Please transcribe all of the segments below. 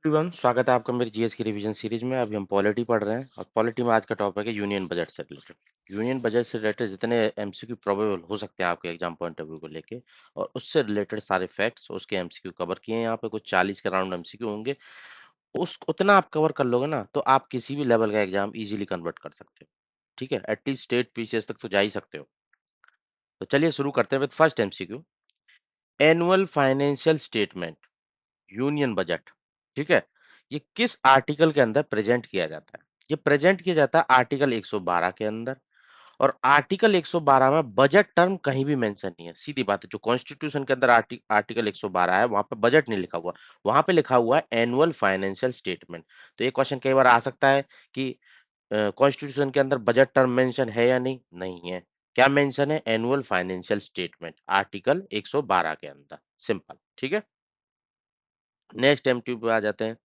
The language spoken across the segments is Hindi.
एवरीवन, स्वागत है आपका मेरी जीएस की रिवीजन सीरीज में। अभी हम पॉलिटी पढ़ रहे हैं और पॉलिटी में आज का टॉपिक है यूनियन बजट से रिलेटेड। यूनियन बजट से रिलेटेड जितने एमसीक्यू प्रोबेबल हो सकते हैं आपके एग्जाम पॉइंट ऑफ व्यू को लेके और उससे रिलेटेड सारे फैक्ट्स उसके एमसीक्यू कवर किए हैं। यहाँ पे कुछ 40 के राउंड एमसीक्यू होंगे। उस उतना आप कवर कर लोगे ना तो आप किसी भी लेवल का एग्जाम इजीली कन्वर्ट कर सकते हो। ठीक है, एटलीस्ट स्टेट पीसीएस तक तो जा ही सकते हो। तो चलिए शुरू करते हैं with first MCQ. Annual financial statement, union budget, ठीक है, ये किस आर्टिकल के अंदर प्रेजेंट किया जाता है? ये प्रेजेंट किया जाता है आर्टिकल 112 के अंदर। और आर्टिकल 112 में बजट टर्म कहीं भी मेंशन नहीं है। सीधी बात है, जो कॉन्स्टिट्यूशन के अंदर आर्टिकल 112 है वहां पे बजट नहीं लिखा हुआ, वहां पे लिखा हुआ है एनुअल फाइनेंशियल स्टेटमेंट। तो ये क्वेश्चन कई बार आ सकता है कि कॉन्स्टिट्यूशन के अंदर बजट टर्म मेंशन है या नहीं? नहीं है। क्या मेंशन है? एनुअल फाइनेंशियल स्टेटमेंट, आर्टिकल 112 के अंदर। सिंपल, ठीक है। नेक्स्ट एमटीयू पे आ जाते हैं।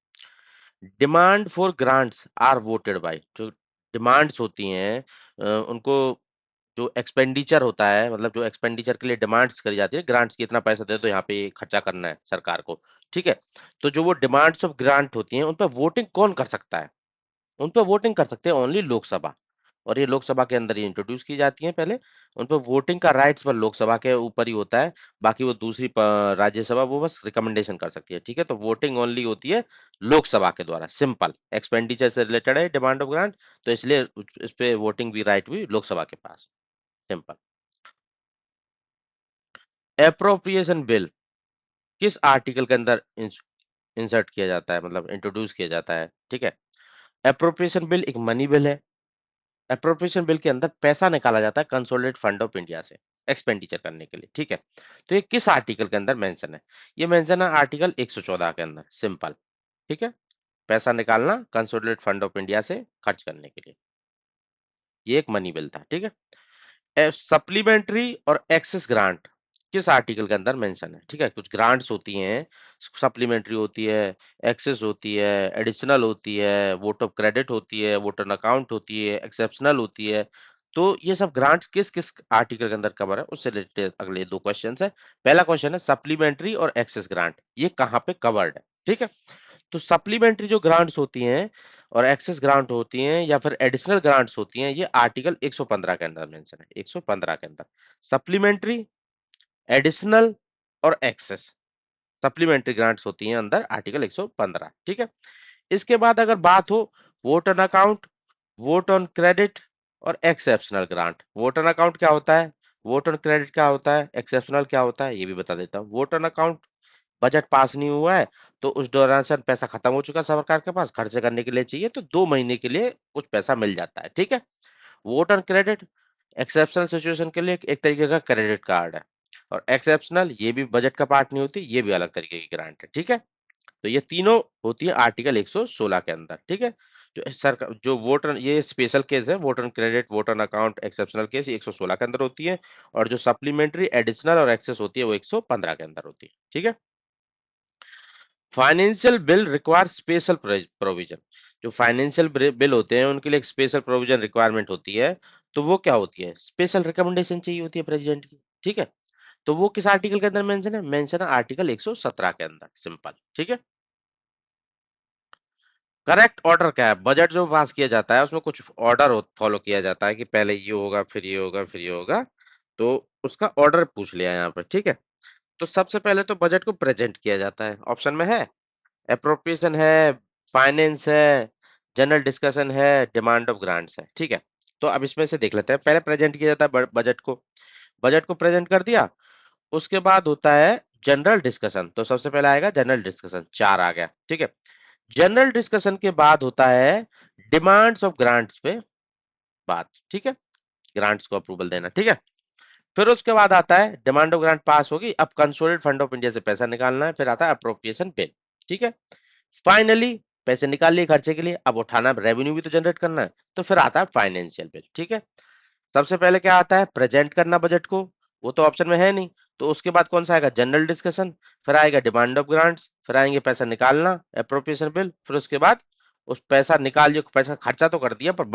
Demand for grants are voted by, जो डिमांड्स होती हैं उनको, जो एक्सपेंडिचर होता है, मतलब जो एक्सपेंडिचर के लिए डिमांड्स करी जाती है, ग्रांट्स की इतना पैसा दे दो यहाँ पे खर्चा करना है सरकार को, ठीक है। तो जो वो डिमांड्स ऑफ ग्रांट होती हैं उन पर वोटिंग कौन कर सकता है? उन पर वोटिंग कर सकते हैं ओनली लोकसभा। और ये लोकसभा के अंदर ही इंट्रोड्यूस की जाती हैं पहले। उन पर वोटिंग का राइट्स पर लोकसभा के ऊपर ही होता है। बाकी वो दूसरी राज्यसभा वो बस रिकमेंडेशन कर सकती है, ठीक है। तो वोटिंग ओनली होती है लोकसभा के द्वारा। सिंपल, एक्सपेंडिचर से रिलेटेड है डिमांड ऑफ ग्रांट, तो इसलिए इस पे वोटिंग भी राइट भी लोकसभा के पास। सिंपल। एप्रोप्रिएशन बिल किस आर्टिकल के अंदर इंसर्ट किया जाता है, मतलब इंट्रोड्यूस किया जाता है, ठीक है। एप्रोप्रिएशन बिल एक मनी बिल है। एप्रोप्रिएशन बिल के अंदर पैसा निकाला जाता है कंसोलिडेटेड फंड ऑफ इंडिया से एक्सपेंडिचर करने के लिए, ठीक है। तो ये किस आर्टिकल के अंदर मेंशन है? ये मेंशन है आर्टिकल 114 के अंदर। सिंपल, ठीक है। पैसा निकालना कंसोलिडेटेड फंड ऑफ इंडिया से खर्च करने के लिए, ये एक मनी बिल था, ठीक है। सप्लीमेंट्री और एक्सेस ग्रांट किस आर्टिकल के अंदर मेंशन है? ठीक है, कुछ ग्रांट्स होती हैं, सप्लीमेंट्री होती है, एक्सेस होती है, एडिशनल होती है, वोट ऑफ क्रेडिट होती है, वोटर अकाउंट होती है, एक्सेप्शनल होती है। तो ये सब ग्रांट्स किस किस आर्टिकल के अंदर कवर है, उससे रिलेटेड अगले दो क्वेश्चन है। पहला क्वेश्चन है सप्लीमेंट्री और एक्सेस ग्रांट ये कहाँ पे कवर्ड है, ठीक है। तो सप्लीमेंट्री जो ग्रांट्स होती हैं और एक्सेस ग्रांट होती हैं या फिर एडिशनल ग्रांट्स होती हैं, ये आर्टिकल 115 के अंदर मेंशन है। 115 के अंदर सप्लीमेंट्री, एडिशनल और एक्सेस, सप्लीमेंट्री ग्रांट्स होती हैं अंदर आर्टिकल 115, ठीक है। इसके बाद अगर बात हो vote on account, vote on credit और exceptional grant. Vote on account क्या होता है, वोट ऑन क्रेडिट क्या होता है, एक्सेप्शनल क्या होता है, ये भी बता देता हूँ। Vote on account, budget pass नहीं हुआ है तो उस दौरान सर पैसा खत्म हो चुका है सरकार के पास, खर्चे करने के लिए चाहिए तो 2 महीने के लिए कुछ पैसा मिल जाता है, ठीक है। Vote on credit, exceptional situation के लिए एक तरीके का क्रेडिट कार्ड है। और एक्सेप्शनल ये भी बजट का पार्ट नहीं होती, ये भी अलग तरीके की ग्रांट है, ठीक है। तो ये तीनों होती है आर्टिकल 116 के अंदर, ठीक है। जो सरकार जो वोटर, ये स्पेशल केस है, voter credit, voter account, exceptional case 116 के अंदर होती है। और जो सप्लीमेंट्री, एडिशनल और एक्सेस होती है वो 115 के अंदर होती है, ठीक है। Financial bill require special provision. जो फाइनेंशियल बिल होते हैं उनके लिए एक स्पेशल प्रोविजन रिक्वायरमेंट होती है। तो वो क्या होती है? स्पेशल रिकमेंडेशन चाहिए होती है प्रेसिडेंट की, ठीक है। तो वो किस आर्टिकल के अंदर मेंशन है? मेंशन है आर्टिकल 117 के अंदर। सिंपल, ठीक है। करेक्ट ऑर्डर क्या है? बजट जो पास किया जाता है उसमें कुछ ऑर्डर फॉलो किया जाता है कि पहले ये होगा, फिर ये होगा, फिर ये होगा। तो उसका ऑर्डर पूछ लिया यहाँ पर, ठीक है। तो सबसे पहले तो बजट को प्रेजेंट किया जाता है, ऑप्शन में है एप्रोप्रिएशन है, फाइनेंस है, जनरल डिस्कशन है, डिमांड ऑफ ग्रांट्स है, ठीक है। तो अब इसमें से देख लेते हैं। पहले प्रेजेंट किया जाता है बजट को, बजट को प्रेजेंट कर दिया। उसके बाद होता है जनरल डिस्कशन। तो सबसे पहले आएगा जनरल डिस्कशन, 4 आ गया, ठीक है। जनरल डिस्कशन के बाद होता है डिमांड्स ऑफ ग्रांट्स पे बात, ठीक है। ग्रांट्स को अप्रूवल देना, ठीक है। फिर उसके बाद आता है डिमांड ऑफ ग्रांट पास होगी, अब कंसोलिडेटेड फंड ऑफ इंडिया से पैसा निकालना है। फिर आता है अप्रोप्रिएशन बिल, ठीक है। फाइनली पैसे निकाल लिए खर्चे के लिए, अब उठाना, रेवेन्यू भी तो जनरेट करना है। तो फिर आता है फाइनेंशियल बिल, ठीक है। सबसे पहले क्या आता है? प्रेजेंट करना बजट को, वो तो ऑप्शन में है नहीं। तो उसके बाद कौन सा आएगा? General discussion. फिर आएगा डिमांड ऑफ ग्रांट्स, फिर आएंगे पैसा निकालना, अप्रोप्रिएशन बिल। फिर उसके बाद उस पैसा निकाल, जो पैसा खर्चा तो कर दिया पर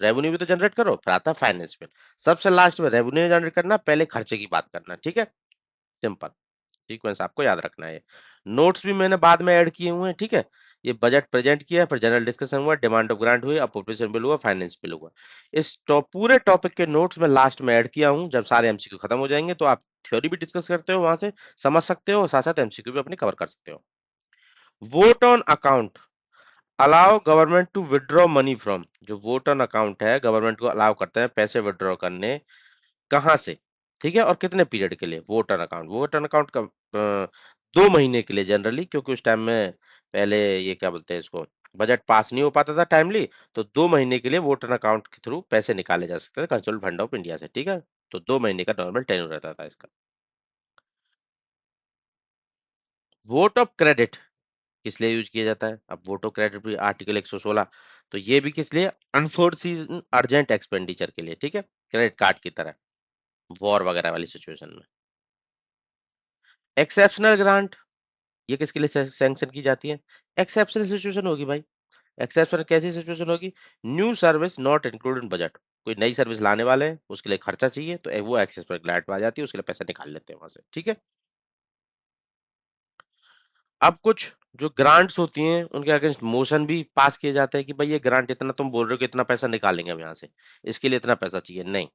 रेवेन्यू भी तो जनरेट करो। फिर आता है फाइनेंस बिल। सबसे लास्ट में रेवेन्यू जनरेट करना, पहले खर्चे की बात करना, ठीक है। सिंपल सीक्वेंस आपको याद रखना है। नोट्स भी मैंने बाद में ऐड किए हुए हैं, ठीक है। ये बजट प्रेजेंट किया, फिर जनरल डिस्कशन हुआ, डिमांड ऑफ ग्रांट हुई, अप्रोप्रिएशन बिल हुआ, फाइनेंस बिल हुआ। इस पूरे टॉपिक के नोट्स में लास्ट में ऐड किया हूँ। जब सारे एमसीक्यू खत्म हो जाएंगे तो आप थ्योरी भी डिस्कस करते हो, वहां से समझ सकते हो, साथ साथ एमसीक्यू भी अपनी कवर कर सकते हो। Vote on account allow government to withdraw money from, जो वोट ऑन अकाउंट है गवर्नमेंट को अलाउ करते हैं पैसे विड्रॉ करने, कहाँ से, ठीक है, और कितने पीरियड के लिए। वोट ऑन अकाउंट का 2 महीने के लिए जनरली, क्योंकि उस टाइम में पहले ये क्या बोलते हैं इसको, बजट पास नहीं हो पाता था टाइमली, तो 2 महीने के लिए वोट ऑन अकाउंट के थ्रू पैसे निकाले जा सकते थे कंसोल फंड ऑफ इंडिया से, ठीक है। तो 2 महीने का नॉर्मल टेन्योर रहता था इसका। वोट ऑफ क्रेडिट किस लिए यूज किया जाता है? अब वोट ऑफ क्रेडिट भी आर्टिकल 116, तो ये भी किस लिए, अनफोर्सीन अर्जेंट एक्सपेंडिचर के लिए, ठीक है, क्रेडिट कार्ड की तरह, वॉर वगैरह वाली सिचुएशन में। एक्सेप्शनल ग्रांट, ये किसके लिए सैंक्शन की जाती है? एक्सेप्शनल सिचुएशन होगी भाई। एक्सेप्शनल कैसी सिचुएशन होगी? New service not included in budget, कोई नई सर्विस लाने वाले हैं, उसके लिए खर्चा चाहिए, तो वो एक्सेप्शनल ग्रांट में आ जाती है, उसके लिए पैसा निकाल लेते हैं वहां से, ठीक है। अब कुछ जो ग्रांट्स होती हैं उनके अगेंस्ट मोशन भी पास किए जाते हैं कि भाई ये ग्रांट इतना तुम बोल रहे हो कि इतना पैसा निकालेंगे हम यहाँ से, इसके लिए इतना पैसा चाहिए, नहीं,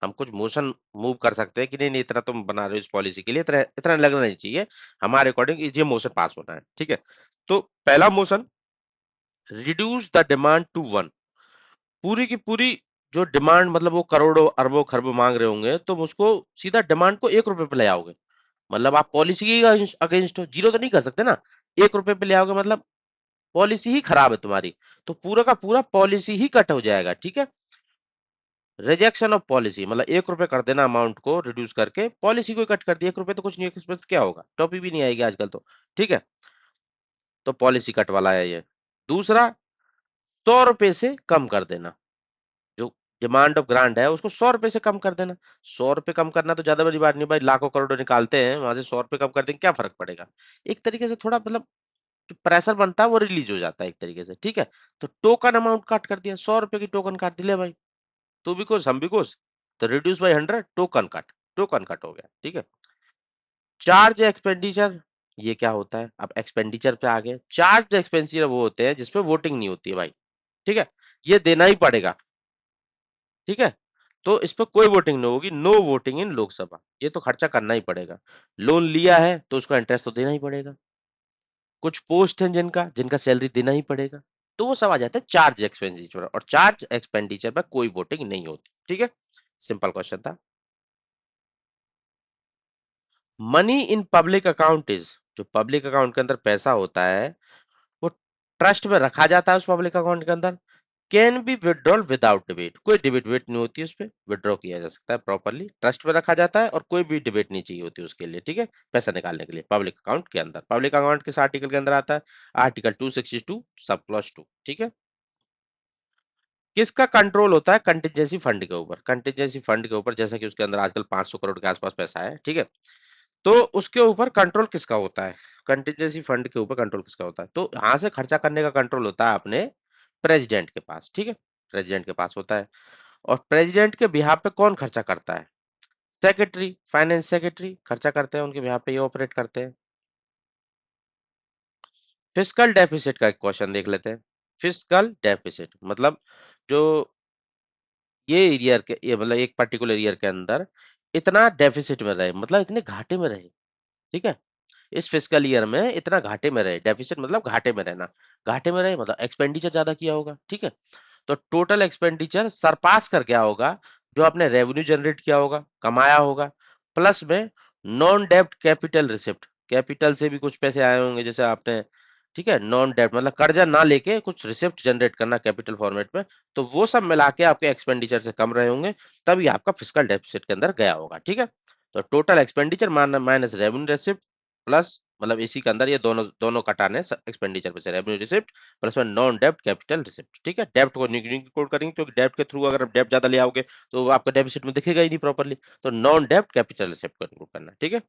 हम कुछ मोशन मूव कर सकते हैं कि नहीं नहीं इतना तुम बना रहे हो इस पॉलिसी के लिए, इतना इतना लगना नहीं चाहिए, हमारे अकॉर्डिंग ये मोशन पास होना है, ठीक है। तो पहला motion, reduce the demand to 1, पूरी की पूरी जो डिमांड, मतलब वो करोड़ों अरबों खरबों मांग रहे होंगे, तुम उसको सीधा डिमांड को 1 रुपए पे ले आओगे, मतलब आप पॉलिसी के अगेंस्ट हो, जीरो तो नहीं कर सकते ना, 1 रुपए पे ले आओगे मतलब पॉलिसी ही खराब है तुम्हारी, तो पूरा का पूरा पॉलिसी ही कट हो जाएगा, ठीक है। रिजेक्शन ऑफ पॉलिसी मतलब 1 रुपए कर देना, अमाउंट को रिड्यूस करके पॉलिसी को कट कर दिया, 1 रुपए तो कुछ नहीं है, इसमें क्या होगा, टॉपी भी नहीं आएगी आजकल तो, ठीक है। तो पॉलिसी कट वाला है ये। दूसरा, 100 रुपए से कम कर देना, जो डिमांड ऑफ ग्रांट है उसको 100 रुपए से कम कर देना। 100 रुपए कम करना तो ज्यादा बड़ी बात नहीं भाई, लाखों करोड़ों निकालते हैं वहां से, 100 रुपए कम कर देंगे क्या फर्क पड़ेगा। एक तरीके से थोड़ा मतलब जो प्रेशर बनता है वो रिलीज हो जाता है एक तरीके से, ठीक है। तो टोकन अमाउंट काट कर दिया, 100 रुपए की टोकन काट दिले भाई, तू भी खुश हम भी खुश, तो रिड्यूस बाई 100, टोकन कट हो गया, ठीक है। चार्ज एक्सपेंडिचर, ये क्या होता है, अब एक्सपेंडिचर पे आ गए। चार्ज एक्सपेंडिचर वो होते हैं जिसपे वोटिंग नहीं होती है भाई, ठीक है, ये देना ही पड़ेगा, ठीक है। तो इस पर कोई वोटिंग नहीं होगी, नो वोटिंग इन लोकसभा, ये तो खर्चा करना ही पड़ेगा। लोन लिया है तो उसका इंटरेस्ट तो देना ही पड़ेगा। कुछ पोस्ट हैं जिनका जिनका सैलरी देना ही पड़ेगा, तो वो सब आ जाता है चार्ज एक्सपेंडिचर, और चार्ज एक्सपेंडिचर पर कोई वोटिंग नहीं होती, ठीक है। सिंपल क्वेश्चन था। Money in public account is, जो पब्लिक अकाउंट के अंदर पैसा होता है वो ट्रस्ट में रखा जाता है, उस पब्लिक अकाउंट के अंदर can be withdrawal without debate, कोई डिबेट वेट नहीं होती, उस पर विड्रॉ किया जा सकता है प्रॉपरली, ट्रस्ट में रखा जाता है और कोई भी डिबेट नहीं चाहिए होती उसके लिए, ठीक है, पैसा निकालने के लिए पब्लिक अकाउंट के अंदर। पब्लिक अकाउंट किस आर्टिकल के अंदर आता है? आर्टिकल 262 सब क्लॉज 2, ठीक है। किसका कंट्रोल होता है कंटिजेंसी फंड के ऊपर? कंटिजेंसी फंड के ऊपर, जैसा कि उसके अंदर आजकल 500 करोड़ के आसपास पैसा है, ठीक है, तो उसके ऊपर कंट्रोल किसका होता है? कंटिजेंसी फंड के ऊपर कंट्रोल किसका होता है? तो यहां से खर्चा करने का कंट्रोल होता है अपने प्रेसिडेंट के पास, ठीक है, प्रेसिडेंट के पास होता है। और प्रेसिडेंट के बिहाफ पे कौन खर्चा करता है? सेक्रेटरी, फाइनेंस सेक्रेटरी खर्चा करते हैं, उनके बिहाफ पे ये ऑपरेट करते हैं। फिस्कल डेफिसिट का एक क्वेश्चन देख लेते हैं। फिस्कल डेफिसिट मतलब जो ये ईयर के, ये मतलब एक पर्टिकुलर ईयर के अंदर इतना डेफिसिट में रहे, मतलब इतने घाटे में रहे, ठीक है, इस फिस्कल ईयर में इतना घाटे में रहे, डेफिसिट मतलब घाटे में रहना, घाटे में रहे मतलब एक्सपेंडिचर ज्यादा किया होगा, ठीक है। तो टोटल एक्सपेंडिचर सरपास कर गया होगा जो आपने रेवेन्यू जनरेट किया होगा, कमाया होगा, प्लस में नॉन डेब्ट कैपिटल रिसिप्ट, कैपिटल से भी कुछ पैसे आए होंगे जैसे आपने, ठीक है, नॉन डेब्ट मतलब कर्जा ना लेके कुछ रिसिप्ट जनरेट करना कैपिटल फॉर्मेट में, तो वो सब मिला के आपके एक्सपेंडिचर से कम रहे होंगे, तभी आपका फिस्कल डेफिसिट के अंदर गया होगा, ठीक है। तो total expenditure minus revenue receipt plus, मतलब इसी के अंदर ये दोनों दोनों कटाने एक्सपेंडिचर में से, रेवेन्यू रिसिप्ट प्लस में नॉन डेब्ट कैपिटल रिसिप्ट, ठीक है। डेब्ट को इंक्लूड करेंगे क्योंकि डेब्ट के थ्रू अगर आप डेब्ट ज्यादा ले आओगे तो आपका डेफिसिट में दिखेगा ही नहीं प्रॉपर्ली, तो नॉन डेब्ट कैपिटल रिसिप्ट को इंक्लूड करना, ठीक है।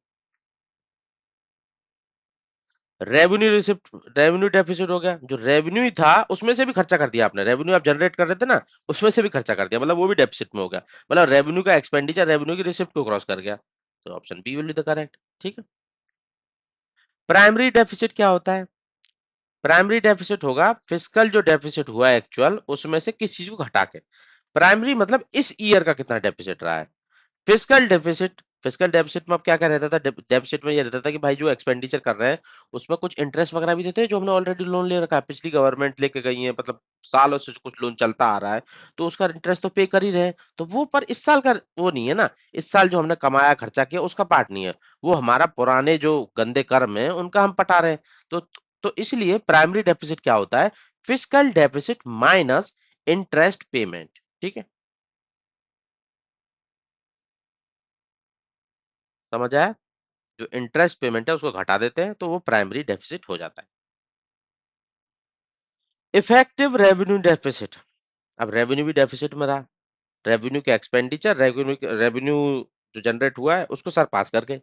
रेवेन्यू रिसिप्ट, रेवेन्यू डेफिसिट हो गया, जो रेवेन्यू ही था उसमें से भी खर्चा कर दिया आपने, रेवेन्यू आप जनरेट कर रहे थे ना, उसमें से भी खर्चा कर दिया, मतलब वो भी डेफिसिट में हो गया, मतलब रेवेन्यू का एक्सपेंडिचर रेवेन्यू की रिसिप्ट को क्रॉस कर गया, तो option B will be the correct, ठीक है। प्राइमरी डेफिसिट क्या होता है? प्राइमरी डेफिसिट होगा फिस्कल जो डेफिसिट हुआ है एक्चुअल उसमें से किस चीज को घटा के। प्राइमरी मतलब इस ईयर का कितना डेफिसिट रहा है। फिस्कल डेफिसिट में अब क्या क्या रहता था, डेफिसिट में ये रहता था कि भाई जो एक्सपेंडिचर कर रहे हैं उसमें कुछ इंटरेस्ट वगैरह भी देते हैं, जो हमने ऑलरेडी लोन ले रखा है, पिछली गवर्नमेंट लेके गई है, मतलब सालों से कुछ लोन चलता आ रहा है, तो उसका इंटरेस्ट तो पे कर ही रहे हैं, तो वो पर इस साल का वो नहीं है ना, इस साल जो हमने कमाया खर्चा किया उसका पार्ट नहीं है, वो हमारा पुराने जो गंदे कर्म है उनका हम पटा रहे हैं। तो तो इसलिए प्राइमरी डेफिसिट क्या होता है, fiscal deficit minus interest payment. ठीक है, समझ आया। जो इंटरेस्ट पेमेंट है उसको घटा देते हैं तो वो प्राइमरी डेफिसिट हो जाता है। इफेक्टिव रेवेन्यू डेफिसिट, अब रेवेन्यू भी डेफिसिट में रहा, रेवेन्यू के एक्सपेंडिचर, रेवेन्यू रेवेन्यू जो जनरेट हुआ है उसको सरपास करके।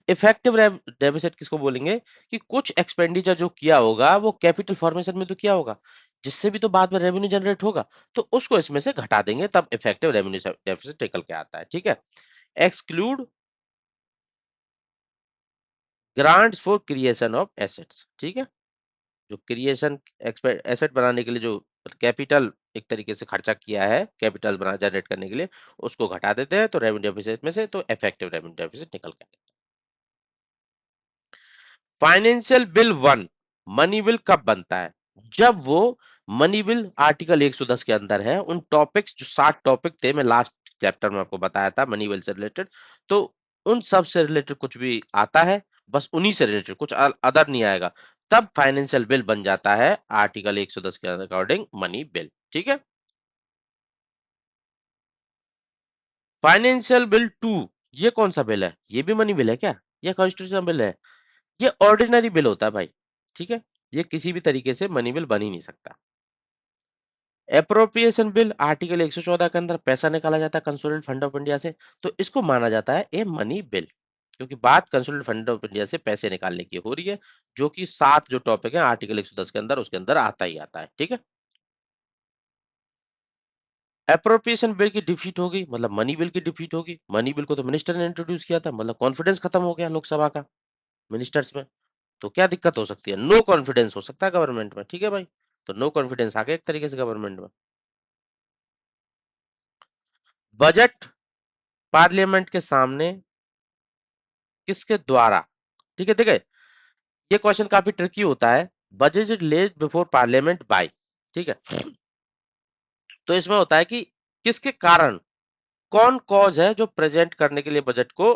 इफेक्टिव डेफिसिट किसको बोलेंगे, कि कुछ एक्सपेंडिचर जो किया होगा वो कैपिटल फॉर्मेशन में तो किया होगा, जिससे भी तो बाद में रेवेन्यू जनरेट होगा, तो उसको इसमें से घटा देंगे, तब इफेक्टिव रेवेन्यू डेफिसिट निकल के आता है। ठीक है, exclude grants for creation of assets. ठीक है, जो क्रिएशन एसेट बनाने के लिए जो कैपिटल एक तरीके से खर्चा किया है कैपिटल बना जनरेट करने के लिए, उसको घटा देते हैं तो रेवेन्यू डेफिसिट में से तो इफेक्टिव रेवेन्यू डेफिसिट निकल के आता है। Financial bill one, money bill कब बनता है, जब वो मनी बिल आर्टिकल 110 के अंदर है, उन टॉपिक्स जो 7 टॉपिक थे, मैं लास्ट चैप्टर में आपको बताया था मनी बिल से रिलेटेड, तो उन सब से रिलेटेड कुछ भी आता है, बस उन्हीं से रिलेटेड, कुछ अदर नहीं आएगा, तब फाइनेंशियल बिल बन जाता है आर्टिकल 110 के अकॉर्डिंग मनी बिल। ठीक है, फाइनेंशियल बिल टू, ये कौन सा बिल है, ये भी मनी बिल है क्या, ये कॉन्स्टिट्यूशन बिल है, ये ऑर्डिनरी बिल होता है भाई। ठीक है, ये किसी भी तरीके से मनी बिल बन ही नहीं सकता। एप्रोप्रिएशन बिल आर्टिकल 114 के अंदर पैसा निकाला जाता है कंसोलिडेटेड फंड ऑफ इंडिया से, तो इसको माना जाता है ए मनी बिल, क्योंकि बात कंसोलिडेटेड फंड ऑफ इंडिया से पैसे निकालने की हो रही है, जो कि 7 जो टॉपिक है आर्टिकल 110 के अंदर उसके अंदर आता ही आता है। ठीक है, एप्रोप्रिएशन बिल की डिफीट होगी मतलब मनी बिल की डिफीट होगी, मनी बिल को तो मिनिस्टर ने इंट्रोड्यूस किया था, मतलब कॉन्फिडेंस खत्म हो गया लोकसभा का मिनिस्टर्स में, तो क्या दिक्कत हो सकती है, नो कॉन्फिडेंस हो सकता है गवर्नमेंट में। ठीक है भाई, तो नो कॉन्फिडेंस आ गया एक तरीके से गवर्नमेंट में। बजट पार्लियामेंट के सामने किसके द्वारा, ठीक है, देखिए ये क्वेश्चन काफी ट्रिकी होता है, budget is laid before parliament by, ठीक है, तो इसमें होता है कि किसके कारण, कौन कॉज है जो प्रेजेंट करने के लिए बजट को,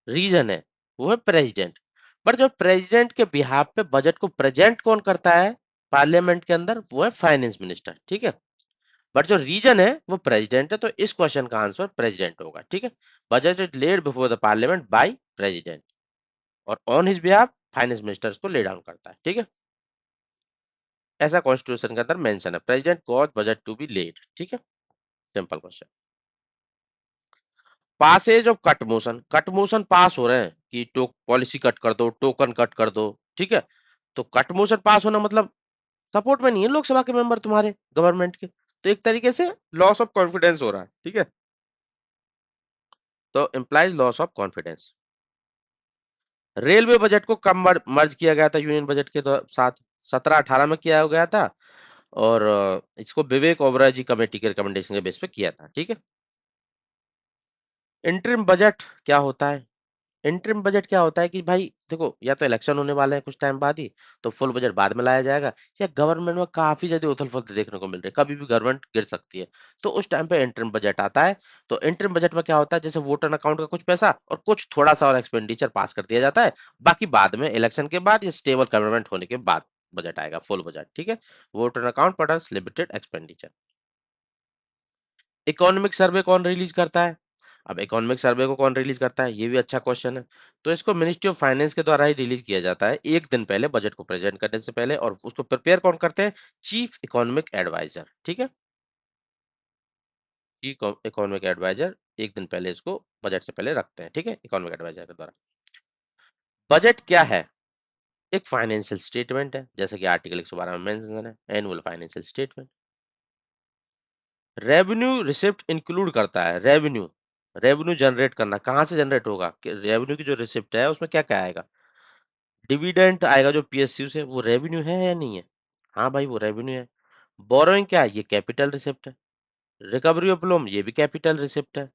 रीजन है, वो है प्रेसिडेंट, पर जो प्रेसिडेंट के बिहाफ पे बजट को प्रेजेंट कौन करता है पार्लियामेंट के अंदर, वो है फाइनेंस मिनिस्टर। ठीक है, बट जो रीजन है वो प्रेसिडेंट है, तो इस क्वेश्चन का आंसर प्रेसिडेंट होगा। ठीक है, budget is laid before the parliament by president, और on his behalf finance minister को ले डाउन करता है। ठीक है, ऐसा कॉन्स्टिट्यूशन के अंदर मेंशन है, president cause budget to be laid. ठीक है, simple question. Passage of cut motion, cut motion pass हो रहे हैं कि पॉलिसी कट कर दो, टोकन कट कर दो। ठीक है, तो कट मोशन पास होना मतलब सपोर्ट में नहीं है लोकसभा के मेंबर तुम्हारे गवर्नमेंट के, तो एक तरीके से लॉस ऑफ कॉन्फिडेंस हो रहा है। ठीक है, तो implies loss of confidence. Railway budget को कब मर्ज किया गया था यूनियन बजट के साथ, 17-18 में किया गया था, और इसको विवेक ओबराय जी कमेटी के रिकमेंडेशन के बेस पे किया था। ठीक है, इंटरिम बजट क्या होता है, इंटरिम बजट क्या होता है कि भाई देखो, या तो इलेक्शन होने वाले हैं कुछ टाइम बाद ही, तो फुल बजट बाद में लाया जाएगा, या गवर्नमेंट में काफी ज्यादा उथल पुथल देखने को मिल रही है, कभी भी गवर्नमेंट गिर सकती है, तो उस टाइम पे इंटरिम बजट आता है। तो इंटरिम बजट में क्या होता है, जैसे वोटर अकाउंट का कुछ पैसा और कुछ थोड़ा सा और एक्सपेंडिचर पास कर दिया जाता है, बाकी बाद में इलेक्शन के बाद या स्टेबल गवर्नमेंट होने के बाद बजट आएगा, फुल बजट। ठीक है, voter account plus limited expenditure. Economic survey कौन रिलीज करता है, अब इकोनॉमिक सर्वे को कौन रिलीज करता है, ये भी अच्छा क्वेश्चन है, तो इसको मिनिस्ट्री ऑफ फाइनेंस के द्वारा ही रिलीज किया जाता है एक दिन पहले बजट को प्रेजेंट करने से पहले, और उसको प्रिपेयर कौन करते हैं, चीफ इकोनॉमिक एडवाइजर। ठीक है, चीफ इकोनॉमिक एडवाइजर एक दिन पहले इसको बजट से पहले रखते हैं। ठीक है, इकोनॉमिक एडवाइजर के द्वारा। बजट क्या है, एक फाइनेंशियल स्टेटमेंट है, जैसे कि आर्टिकल 112 में मेंशन है, annual financial statement. Revenue receipt include करता है, रेवेन्यू, रेवेन्यू जनरेट करना कहाँ से जनरेट होगा, रेवेन्यू की जो रिसिप्ट है उसमें क्या क्या आएगा, डिविडेंड आएगा जो पीएसयू से, वो रेवेन्यू है या नहीं है? हाँ भाई वो रेवेन्यू है। बोरोइंग क्या है? ये कैपिटल रिसिप्ट है। रिकवरी ऑफ लोन ये भी कैपिटल रिसिप्ट है।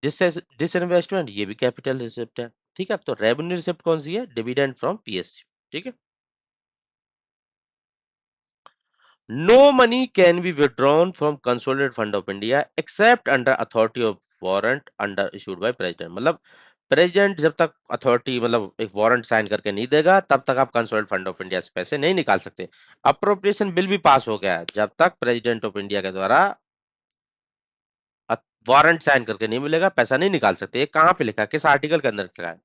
डिसइन्वेस्टमेंट ये भी कैपिटल रिसिप्ट है। ठीक है, तो रेवेन्यू रिसिप्ट कौन सी है? Dividend from PSU. ठीक है। No money can be withdrawn from Consolidated Fund of India except under authority of warrant under issued by president। मतलब प्रेसिडेंट जब तक अथॉरिटी मतलब एक वारंट साइन करके नहीं देगा तब तक आप कंसोलिडेटेड फंड ऑफ इंडिया से पैसे नहीं निकाल सकते। अप्रोप्रिएशन बिल भी पास हो गया है, जब तक प्रेसिडेंट ऑफ इंडिया के द्वारा वारंट साइन करके नहीं मिलेगा पैसा नहीं निकाल सकते। ये कहाँ पे लिखा है, किस आर्टिकल के अंदर लिखा है?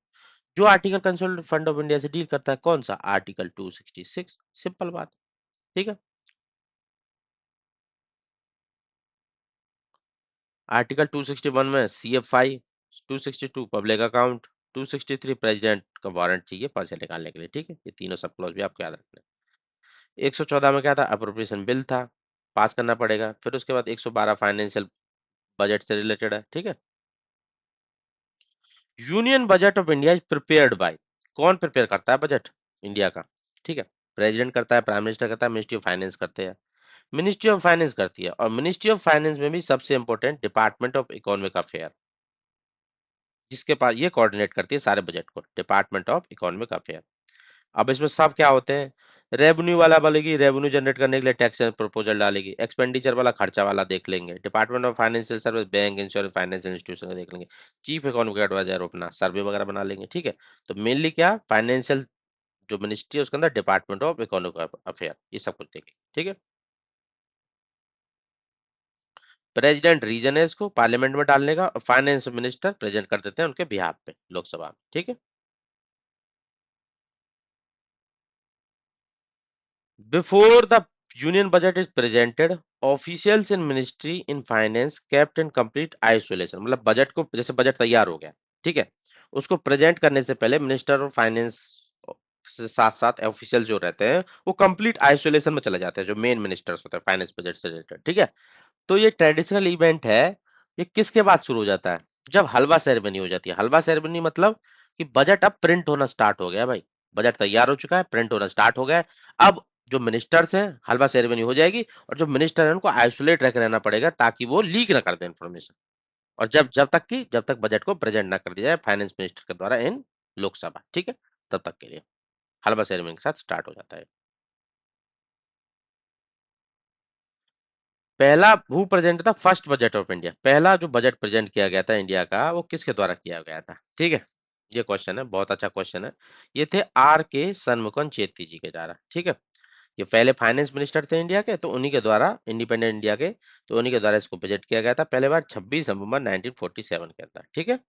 जो article consolidated fund of India से डील करता है, कौन सा? आर्टिकल 266। सिंपल बात। ठीक है। आर्टिकल 261 में सीएफआई, 262 पब्लिक अकाउंट, 263 प्रेसिडेंट का वारंट चाहिए पैसे निकालने के लिए। ठीक है, ये तीनों सब क्लॉज भी आपको याद रखना है। 114 में क्या था? अप्रोप्रिएशन बिल था, पास करना पड़ेगा। फिर उसके बाद 112 फाइनेंशियल बजट से रिलेटेड है। ठीक है। Union budget of India is prepared by, कौन प्रिपेयर करता है बजट इंडिया का? ठीक है, प्रेसिडेंट करता है, प्राइम मिनिस्टर करता है, मिनिस्ट्री ऑफ फाइनेंस करते हैं। मिनिस्ट्री ऑफ फाइनेंस करती है, और मिनिस्ट्री ऑफ फाइनेंस में भी सबसे important department of economic affair, जिसके पास ये कोऑर्डिनेट करती है सारे बजट को, डिपार्टमेंट ऑफ इकोनॉमिक अफेयर। अब इसमें सब क्या होते हैं? रेवेन्यू वाला बोलेगी रेवेन्यू जनरेट करने के लिए टैक्स प्रपोजल डालेगी, एक्सपेंडिचर वाला खर्चा वाला देख लेंगे, department of financial service bank insurance financial institution देख लेंगे, चीफ इकोनॉमिक एडवाइजर अपना सर्वे वगैरह बना लेंगे। ठीक है, तो मेनली क्या फाइनेंशियल जो मिनिस्ट्री है उसके अंदर डिपार्टमेंट ऑफ इकोनॉमिक अफेयर ये सब कुछ देखेंगे। ठीक है। प्रेसिडेंट रीजन है इसको पार्लियामेंट में डालने का, और फाइनेंस मिनिस्टर प्रेजेंट कर देते हैं उनके बिहाफ पे लोकसभा में। ठीक है। Before the union budget is presented, officials in ministry in finance kept in complete isolation। मतलब बजट को, जैसे बजट तैयार हो गया, ठीक है, उसको प्रेजेंट करने से पहले मिनिस्टर ऑफ फाइनेंस से साथ साथ ऑफिशियल जो रहते हैं वो कंप्लीट आइसोलेशन में चले जाते हैं, जो मेन मिनिस्टर्स होते हैं फाइनेंस बजट से रिलेटेड। ठीक है, तो ये ट्रेडिशनल इवेंट है। ये किसके बाद शुरू हो जाता है? जब हलवा सेरेमनी हो जाती है। हलवा सेरेमनी मतलब कि बजट अब प्रिंट होना स्टार्ट हो गया भाई, बजट तैयार हो चुका है, प्रिंट होना स्टार्ट हो गया है। अब जो मिनिस्टर्स हैं हलवा सेरेमनी हो जाएगी, और जो मिनिस्टर है उनको आइसोलेट रख रहना पड़ेगा ताकि वो लीक ना कर दे इन्फॉर्मेशन। और जब तक बजट को प्रेजेंट ना कर दिया जाए फाइनेंस मिनिस्टर के द्वारा इन लोकसभा। ठीक है, तब तक के लिए हलवा सेरेमनी के साथ स्टार्ट हो जाता है। पहला हु प्रेजेंट था फर्स्ट बजट ऑफ इंडिया, पहला जो बजट प्रेजेंट किया गया था इंडिया का वो किसके द्वारा किया गया था? ठीक है, ये क्वेश्चन है, बहुत अच्छा क्वेश्चन है। ये थे आर के सनमुखन चेत्री जी के द्वारा। ठीक है, ये पहले फाइनेंस मिनिस्टर थे इंडिया के, तो उन्हीं के द्वारा इंडिपेंडेंट इंडिया के, तो उन्हीं के द्वारा इसको बजट किया गया था पहले बार 26 नवंबर 1947 के अंदर। ठीक है,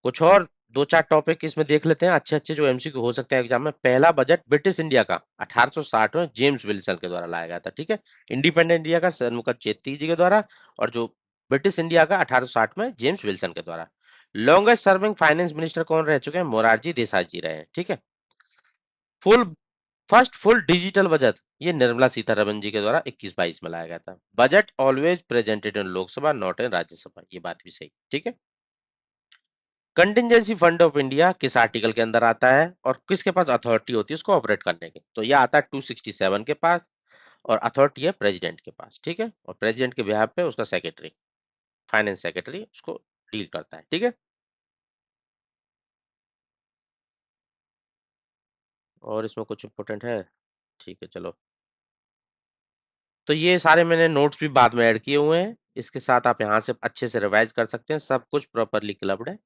कुछ और दो चार टॉपिक इसमें देख लेते हैं अच्छे अच्छे जो एमसीक्यू हो सकते हैं एग्जाम में। पहला बजट ब्रिटिश इंडिया का 1860 में जेम्स विल्सन के द्वारा लाया गया था। ठीक है, इंडिपेंडेंट इंडिया का सन्मुखा चेत्री जी के द्वारा, और जो ब्रिटिश इंडिया का 1860 में जेम्स विल्सन के द्वारा। लॉन्गेस्ट सर्विंग फाइनेंस मिनिस्टर कौन रह चुके हैं? मोरारजी देसाई जी रहे हैं। ठीक है, full first full digital budget ये निर्मला सीतारमन जी के द्वारा 21-22 में लाया गया था। Budget always presented in Lok Sabha not in Rajya Sabha, ये बात भी सही। ठीक है, कंटिजेंसी फंड ऑफ इंडिया किस आर्टिकल के अंदर आता है, और किसके पास अथॉरिटी होती है उसको ऑपरेट करने की? तो ये आता है 267 के पास, और अथॉरिटी है प्रेसिडेंट के पास। ठीक है, और प्रेसिडेंट के बिहाफ पे उसका सेक्रेटरी, फाइनेंस सेक्रेटरी उसको डील करता है। ठीक है, और इसमें कुछ इंपोर्टेंट है? ठीक है चलो, तो ये सारे मैंने नोट्स भी बाद में ऐड किए हुए हैं, इसके साथ आप यहाँ से अच्छे से रिवाइज कर सकते हैं, सब कुछ प्रॉपरली क्लब्ड है।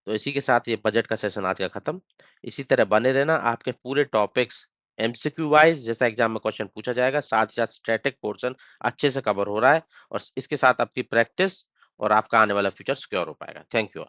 तो इसी के साथ ये बजट का सेशन आज का खत्म। इसी तरह बने रहना, आपके पूरे टॉपिक्स एमसीक्यू वाइज जैसा एग्जाम में क्वेश्चन पूछा जाएगा, साथ ही साथ स्टैटिक पोर्शन अच्छे से कवर हो रहा है, और इसके साथ आपकी प्रैक्टिस और आपका आने वाला फ्यूचर सिक्योर हो पाएगा। Thank you.